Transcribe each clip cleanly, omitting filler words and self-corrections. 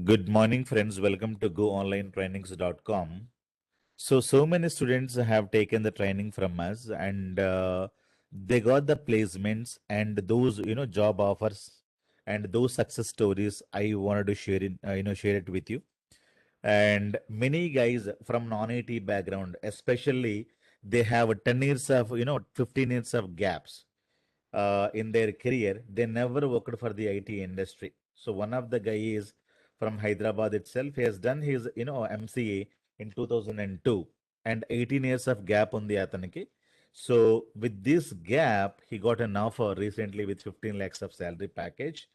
Good morning, friends. Welcome to goonlinetrainings.com. So many students have taken the training from us and they got the placements and those, job offers and those success stories I wanted to share it with you. And many guys from non-IT background, especially they have 10 years of, 15 years of gaps in their career. They never worked for the IT industry. So one of the guy is from Hyderabad itself. He has done his, MCA in 2002 and 18 years of gap on the Athaniki. So with this gap, he got an offer recently with 15 lakhs of salary package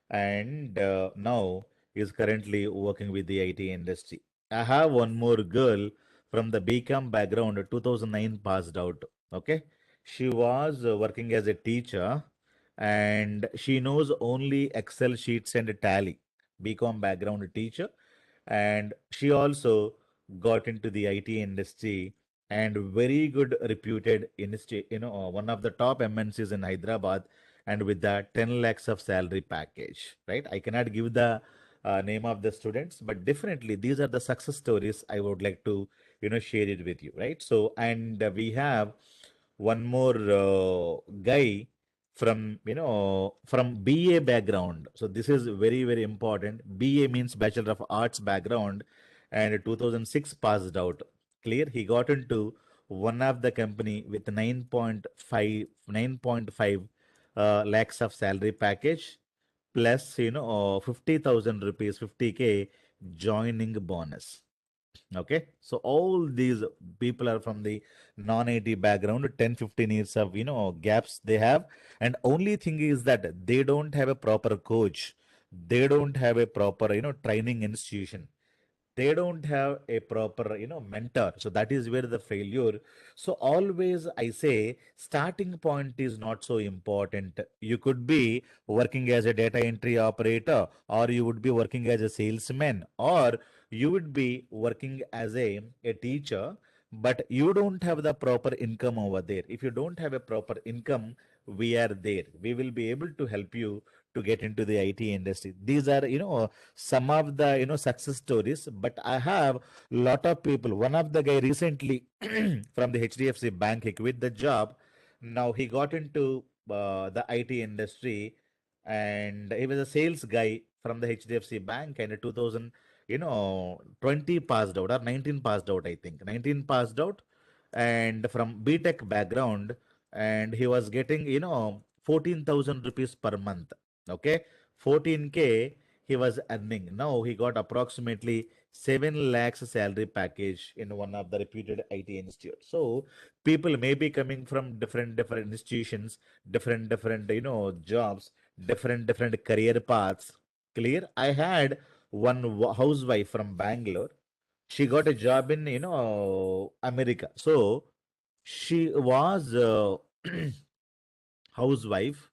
and now is currently working with the IT industry. I have one more girl from the BCom background, 2009 passed out. Okay, she was working as a teacher and she knows only Excel sheets and Tally. BCom background teacher, and she also got into the IT industry and very good reputed industry, one of the top MNCs in Hyderabad and with the 10 lakhs of salary package, right? I cannot give the name of the students, but definitely these are the success stories I would like to, share it with you, right? So, and we have one more guy from, from BA background. So this is very, very important. BA means Bachelor of Arts background and 2006 passed out. Clear? He got into one of the company with 9.5 lakhs of salary package plus 50,000 rupees 50K joining bonus. Okay, so all these people are from the non-IT background, 10, 15 years of gaps they have, and only thing is that they don't have a proper coach, they don't have a proper training institution, they don't have a proper mentor, so that is where the failure. So always I say starting point is not so important. You could be working as a data entry operator, or you would be working as a salesman, or you would be working as a teacher, but you don't have the proper income over there. If you don't have a proper income, we are there, we will be able to help you to get into the IT industry. These are some of the success stories, but I have lot of people. One of the guy recently from the HDFC bank, he quit the job. Now he got into the IT industry, and he was a sales guy from the HDFC bank, and in 2000 20 passed out or 19 passed out, I think 19 passed out, and from BTech background, and he was getting 14,000 rupees per month. Okay, 14K he was earning. Now he got approximately 7 lakhs salary package in one of the reputed IT institutes. So people may be coming from different institutions, different jobs, different career paths. Clear? I had one housewife from Bangalore. She got a job in America. So she was housewife,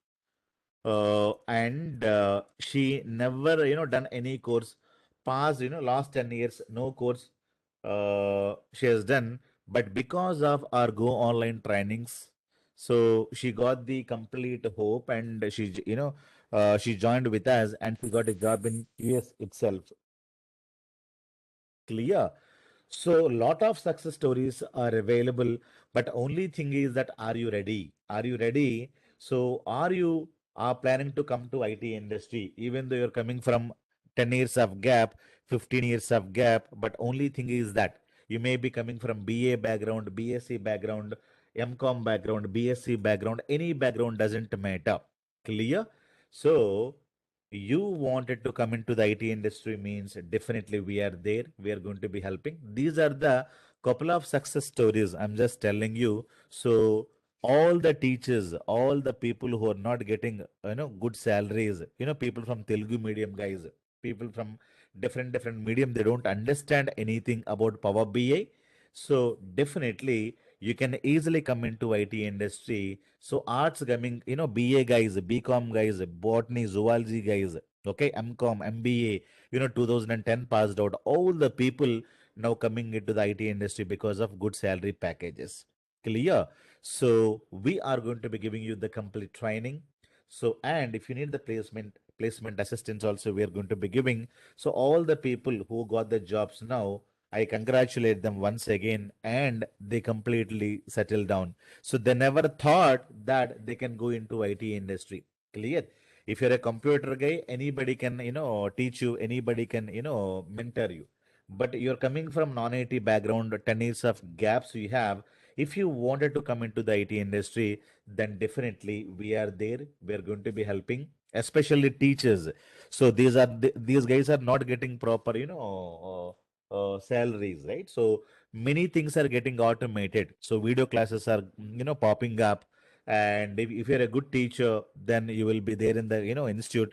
and she never done any course past last 10 years, no course she has done, but because of our go online trainings, so she got the complete hope, and she joined with us and she got a job in US itself. Clear? So lot of success stories are available, but only thing is that are you ready? Are you ready? So are you are planning to come to IT industry, even though you're coming from 10 years of gap, 15 years of gap, but only thing is that you may be coming from BA background, BSc background, MCom background, BSc background, any background doesn't matter. Clear? So you wanted to come into the IT industry means definitely we are there. We are going to be helping. These are the couple of success stories I'm just telling you. So all the teachers, all the people who are not getting good salaries, people from Telugu medium guys, people from different medium, they don't understand anything about Power BI. So definitely you can easily come into IT industry. So arts coming, BA guys, BCom guys, botany, zoology guys, okay, MCom, MBA, 2010 passed out. All the people now coming into the IT industry because of good salary packages. Clear? So we are going to be giving you the complete training. So, and if you need the placement, placement assistance also we are going to be giving. So all the people who got the jobs now, I congratulate them once again, and they completely settle down. So they never thought that they can go into IT industry. Clear? If you're a computer guy, anybody can, teach you, anybody can, mentor you. But you're coming from non-IT background, 10 years of gaps you have. If you wanted to come into the IT industry, then definitely we are there. We are going to be helping, especially teachers. So these guys are not getting proper, salaries, right? So many things are getting automated. So video classes are, popping up. And if you're a good teacher, then you will be there in the, institute.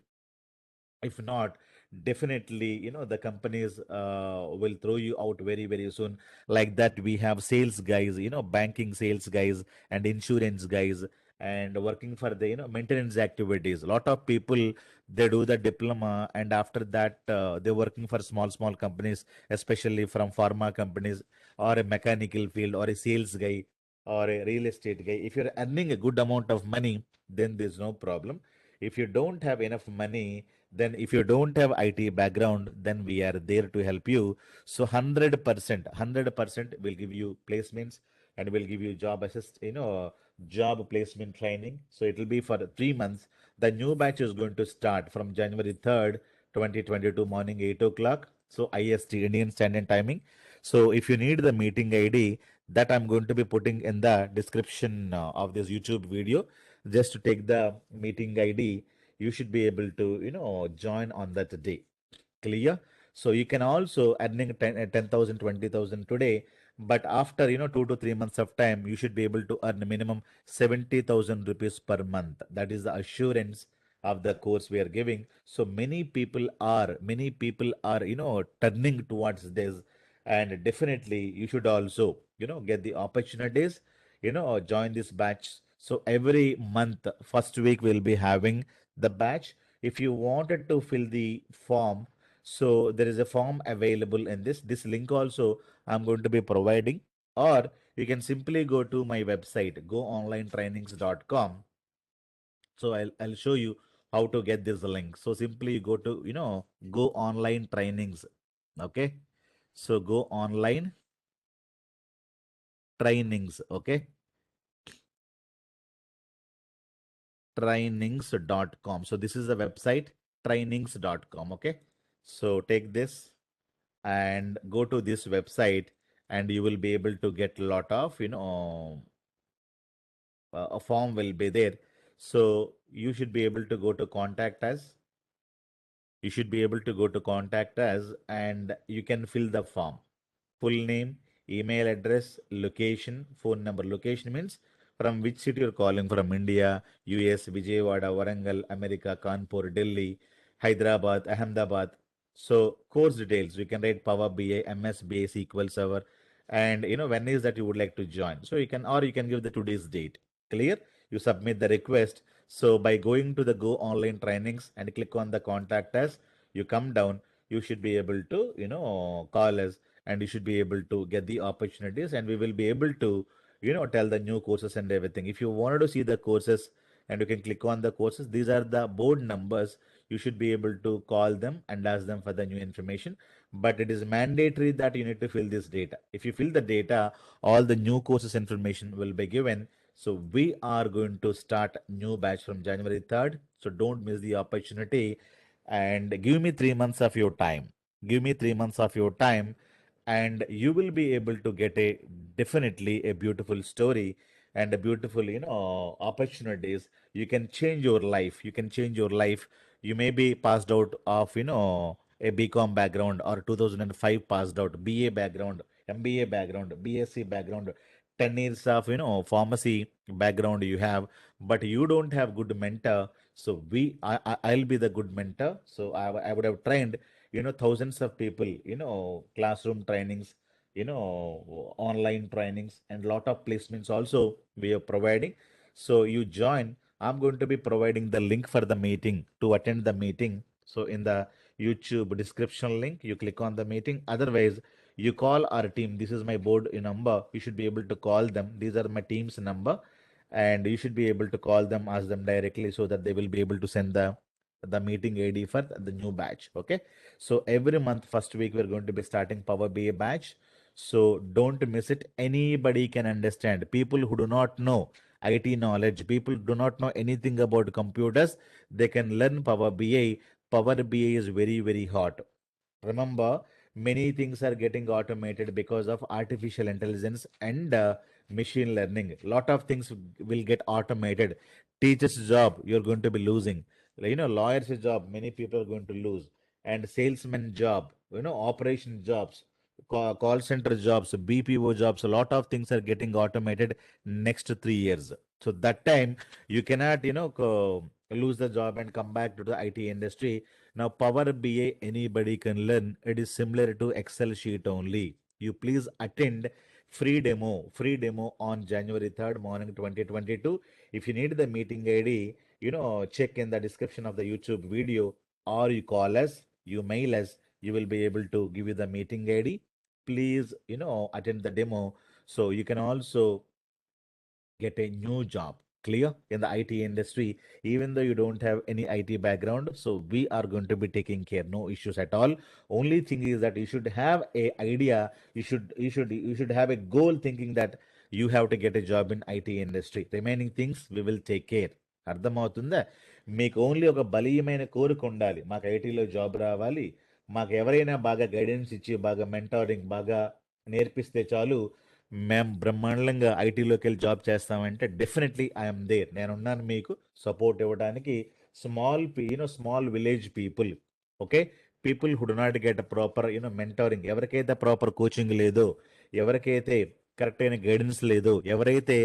If not, definitely, the companies will throw you out very, very soon. Like that, we have sales guys, banking sales guys and insurance guys, and working for the, maintenance activities. A lot of people, they do the diploma, and after that, they're working for small, small companies, especially from pharma companies, or a mechanical field, or a sales guy, or a real estate guy. If you're earning a good amount of money, then there's no problem. If you don't have enough money, then if you don't have IT background, then we are there to help you. So 100% will give you placements, and will give you job placement training. So it will be for 3 months. The new batch is going to start from January 3rd, 2022 morning 8 o'clock. So IST, Indian Standard Timing. So if you need the meeting ID, that I'm going to be putting in the description of this YouTube video. Just to take the meeting ID, you should be able to, join on that day. Clear? So you can also earning 10,000, 20,000 today, but after, 2 to 3 months of time, you should be able to earn a minimum 70,000 rupees per month. That is the assurance of the course we are giving. So many people are, turning towards this, and definitely you should also, get the opportunities, join this batch. So every month, first week we'll be having the batch. If you wanted to fill the form, so there is a form available in this link also I'm going to be providing, or you can simply go to my website goonlinetrainings.com. So I'll show you how to get this link. So simply you go to, go online trainings. Okay. So go online trainings. Okay. Trainings.com. So this is the website trainings.com. Okay. So take this and go to this website, and you will be able to get a lot of, a form will be there. So you should be able to go to contact us. You should be able to go to contact us, and you can fill the form. Full name, email address, location, phone number. Location means from which city you're calling from: India, US, Vijayawada, Warangal, America, Kanpur, Delhi, Hyderabad, Ahmedabad. So course details, we can write Power BI, MS BA, SQL Server, and when is that you would like to join. So you can, or you can give the today's date. Clear? You submit the request. So by going to the Go Online Trainings and click on the contact us, you come down, you should be able to, call us, and you should be able to get the opportunities, and we will be able to, tell the new courses and everything. If you wanted to see the courses, and you can click on the courses, these are the board numbers. You should be able to call them and ask them for the new information. But it is mandatory that you need to fill this data. If you fill the data, all the new courses information will be given. So we are going to start new batch from January 3rd. So don't miss the opportunity, and give me 3 months of your time. Give me 3 months of your time, and you will be able to get a definitely a beautiful story, and a beautiful, opportunities. You can change your life. You can change your life. You may be passed out of, a BCom background, or 2005 passed out, BA background, MBA background, BSc background, 10 years of, pharmacy background you have, but you don't have good mentor. So I'll be the good mentor. So I would have trained, thousands of people, classroom trainings, online trainings, and lot of placements also we are providing. So you join. I'm going to be providing the link for the meeting to attend the meeting. So in the YouTube description link, you click on the meeting. Otherwise, you call our team. This is my board number. You should be able to call them. These are my team's number, and you should be able to call them, ask them directly, so that they will be able to send the the meeting ID for the new batch. Okay. So every month, first week, we're going to be starting Power BI batch. So don't miss it. Anybody can understand. People who do not know IT knowledge, people do not know anything about computers, they can learn Power BI. Power BI is very, very hot. Remember, many things are getting automated because of artificial intelligence and machine learning. Lot of things will get automated. Teacher's job, you're going to be losing. Lawyer's job, many people are going to lose. And salesman job, operation jobs, call center jobs, BPO jobs, a lot of things are getting automated next 3 years. So that time you cannot, lose the job and come back to the IT industry. Now, Power BI, anybody can learn. It is similar to Excel sheet only. You please attend free demo on January 3rd, morning 2022. If you need the meeting ID, check in the description of the YouTube video, or you call us, you mail us, you will be able to give you the meeting ID. Please, attend the demo. So you can also get a new job. Clear in the IT industry, even though you don't have any IT background. So we are going to be taking care, no issues at all. Only thing is that you should have a idea. You should have a goal thinking that you have to get a job in IT industry. Remaining things we will take care. అర్థమవుతుందా? మీకు only ఒక బలీయమైన కోరిక ఉండాలి. మాకు ఐటీలో job రావాలి. మాకు ఎవరైనా బాగా గైడెన్స్ ఇచ్చి, బాగా మెంటారింగ్ బాగా నేర్పిస్తే చాలు, మేము బ్రహ్మాండంగా ఐటీలోకి వెళ్ళి జాబ్ చేస్తామంటే డెఫినెట్లీ ఐఎమ్ దేర్. నేనున్నాను మీకు సపోర్ట్ ఇవ్వడానికి. Small village people, okay, people who do not get proper mentoring, ఎవరికైతే ప్రాపర్ కోచింగ్ లేదో, ఎవరికైతే కరెక్ట్ అయిన గైడెన్స్ లేదో, ఎవరైతే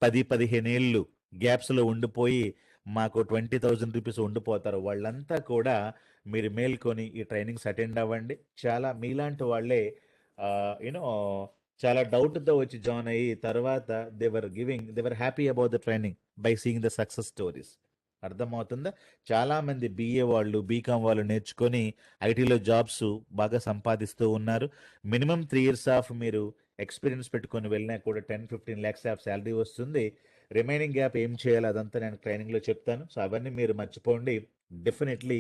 10-15 ఏళ్ళు గ్యాప్స్లో ఉండిపోయి మాకు ₹20,000 ఉండిపోతారో, వాళ్ళంతా కూడా మీరు మేల్కొని ఈ ట్రైనింగ్స్ అటెండ్ అవ్వండి. చాలా మీలాంటి వాళ్ళే యూనో చాలా డౌట్‌తో వచ్చి జాయిన్ అయ్యి తర్వాత they were happy about the training by seeing the success stories. అర్థమవుతుందా? చాలామంది బీఏ వాళ్ళు, బీకామ్ వాళ్ళు నేర్చుకొని ఐటీలో జాబ్స్ బాగా సంపాదిస్తూ ఉన్నారు. మినిమమ్ 3 ఇయర్స్ ఆఫ్ మీరు ఎక్స్పీరియన్స్ పెట్టుకొని వెళ్ళినా కూడా 10-15 lakhs ఆఫ్ శాలరీ వస్తుంది. రిమైనింగ్ గ్యాప్ ఏం చేయాలి అదంతా నేను ట్రైనింగ్‌లో చెప్తాను. సో అవన్నీ మీరు మర్చిపోండి. Definitely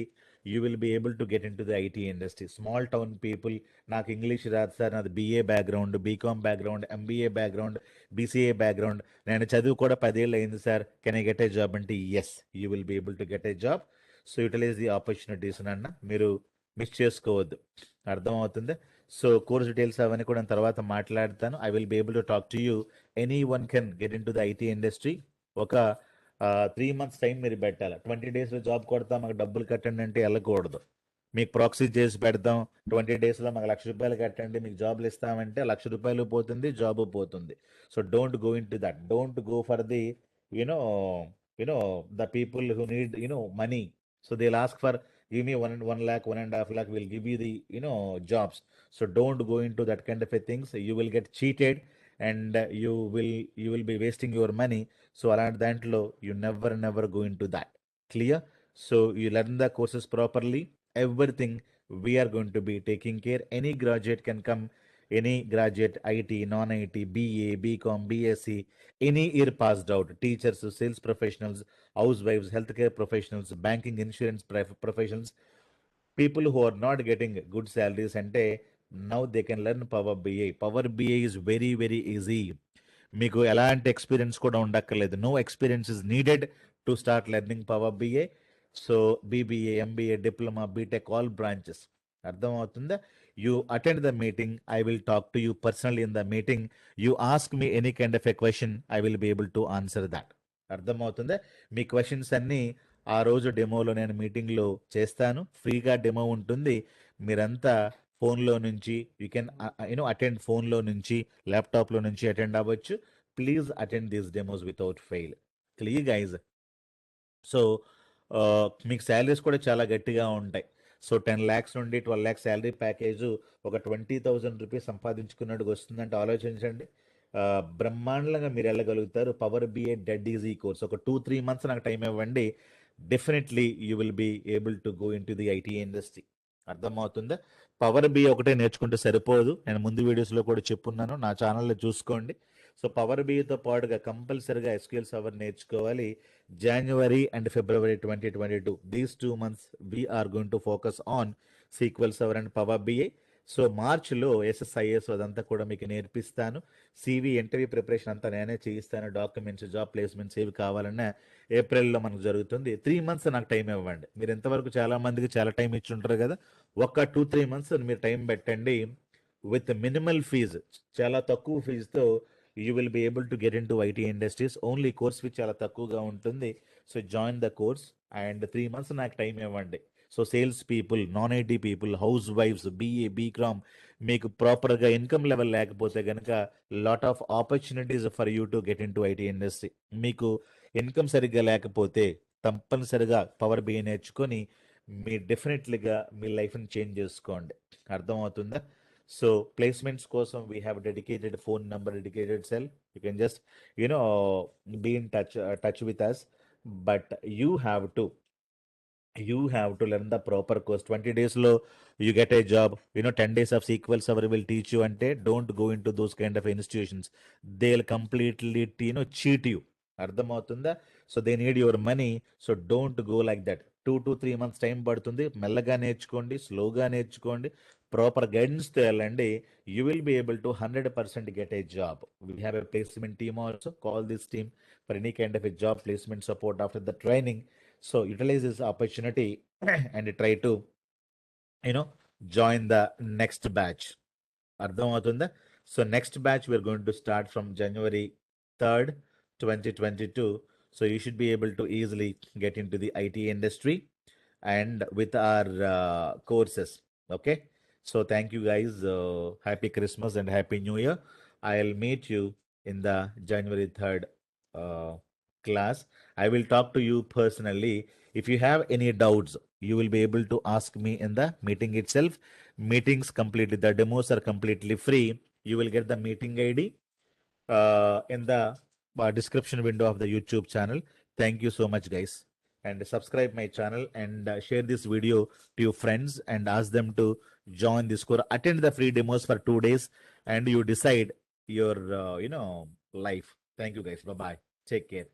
you will be able to get into the IT industry. Small town people, నాకు ఇంగ్లీష్ రాదు సార్, నాది BA background, BCom background, MBA background, BCA background, నేను చదువు కూడా 10 ఏళ్ళు అయింది sir, can I get a job అంటే yes, you will be able to get a job. So utilize the opportunities అన్న, మీరు మిస్ చేసుకోవద్దు. అర్థమవుతుంది. సో కోర్స్ డీటెయిల్స్ అవన్నీ కూడా నేను తర్వాత మాట్లాడతాను. I will be able to talk to you. Anyone can get in to the IT industry. ఒక 3 months టైం మీరు పెట్టాలి. 20 డేస్లో జాబ్ కొడతాం, మాకు డబ్బులు కట్టండి అంటే వెళ్ళకూడదు. మీకు ప్రాక్సీ చేసి పెడతాం, 20 డేస్లో మాకు ₹1,00,000 కట్టండి, మీకు జాబ్లు ఇస్తామంటే ₹1,00,000 పోతుంది, జాబ్ పోతుంది. So don't go in to that. Don't go for the you know you know the people who need money. So they ask for give me 1 lakh, 1.5 lakh, will give you the jobs. So don't go into that kind of a things. You will get cheated, and you will be wasting your money. So అలాంటి దాంట్లో you never go into that. Clear? So you learn the courses properly. Everything we are going to be taking care. Any graduate can come. Any graduate, IT, non-IT, BA, BCom, BSc, any year passed out, teachers, sales professionals, housewives, healthcare professionals, banking, insurance professionals, people who are not getting good salaries, అంటే now they can learn Power BI. Power BI is very very easy. మీకు ఎలాంటి experience కూడా ఉండక్కర్లేదు. No experience is needed to start learning Power BI. So BBA, MBA, diploma, BTech, all branches. అర్థమవుతుందా? You attend the meeting, I will talk to you personally in the meeting. You ask me any kind of a question, I will be able to answer that. అర్థమవుతుందా? మీ questions అన్నీ ఆ రోజు డెమోలో నేను మీటింగ్లో చేస్తాను. ఫ్రీగా డెమో ఉంటుంది. మీరంతా ఫోన్లో నుంచి యూ కెన్ అటెండ్, ఫోన్లో నుంచి, ల్యాప్టాప్లో నుంచి అటెండ్ అవ్వచ్చు. Please attend these demos without fail. Clear guys? So మీకు శాలరీస్ కూడా చాలా గట్టిగా ఉంటాయి. సో 10 lakhs నుండి 12 lakhs శాలరీ ప్యాకేజ్ ఒక ₹20,000 సంపాదించుకున్నట్టుగా వస్తుందంటే ఆలోచించండి. బ్రహ్మాండంగా మీరు వెళ్ళగలుగుతారు. Power BI dead easy course. ఒక 2-3 months నాకు టైం ఇవ్వండి. Definitely you will be able to go in to the IT industry. అర్థమవుతుందా? పవర్ బిఏ ఒకటే నేర్చుకుంటే సరిపోదు. నేను ముందు వీడియోస్లో కూడా చెప్పున్నాను, నా ఛానల్లో చూసుకోండి. సో పవర్ బిఐతో పాటుగా కంపల్సరిగా ఎస్క్యూఎల్ సర్వర్ నేర్చుకోవాలి. January and February 2022, these 2 months we are going to focus on SQL Server and Power BI. So మార్చ్లో ఎస్ఎస్ఐఎస్ అదంతా కూడా మీకు నేర్పిస్తాను. సివి ఇంటర్వ్యూ ప్రిపరేషన్ అంతా నేనే చేయిస్తాను. డాక్యుమెంట్స్, జాబ్ ప్లేస్మెంట్స్ ఏవి కావాలన్నా ఏప్రిల్లో మనకు జరుగుతుంది. 3 months నాకు టైం ఇవ్వండి. మీరు ఎంతవరకు చాలా మందికి చాలా టైం ఇచ్చి ఉంటారు కదా, ఒక 2-3 months మీరు టైం పెట్టండి. విత్ మినిమల్ ఫీజు, చాలా తక్కువ ఫీజుతో you will be able to get in to IT industries. Only course fee చాలా తక్కువగా ఉంటుంది. So join the course and 3 months నాకు టైం ఇవ్వండి. So sales people, non IT people, house wifes, BA, BCom, మీకు ప్రాపర్గా ఇన్కమ్ లెవెల్ లేకపోతే కనుక lot of opportunities for you to get in to IT industry. మీకు ఇన్కమ్ సరిగ్గా లేకపోతే తప్పనిసరిగా పవర్ బిఐ నేర్చుకొని మీ డెఫినెట్లీగా మీ లైఫ్ని చేంజ్ చేసుకోండి. అర్థమవుతుందా? సో ప్లేస్మెంట్స్ కోసం we have dedicated phone number, dedicated cell. You can just be in touch with us. But you have to learn the proper course. 20 days low you get a job, 10 days of SQL server will teach you. Ante don't go into those kind of institutions. They'll completely cheat you. అర్థమవుతుందా? So they need your money. So don't go like that. 2 to 3 months time పడుతుంది. మెల్లగా నేర్చుకోండి, స్లోగా నేర్చుకోండి, proper గైడెన్స్తో వెళ్ళండి. You will be able to 100% get a job. We have a placement team also. Call this team for any kind of a job placement support after the training. So utilize this opportunity and try to join the next batch. అర్థమవుతుందా? So next batch we're going to start from January 3rd, 2022. So you should be able to easily get into the IT industry and with our courses. Okay. So thank you guys. Happy Christmas and Happy New Year. I'll meet you in the January 3rd uh, class. I will talk to you personally. If you have any doubts, you will be able to ask me in the meeting itself. Meetings completely, the demos are completely free. You will get the meeting ID in the description window of the YouTube channel. Thank you so much, guys. And subscribe my channel and share this video to your friends and ask them to join this course. Attend the free demos for 2 days and you decide your, life. Thank you, guys. Bye bye. Take care.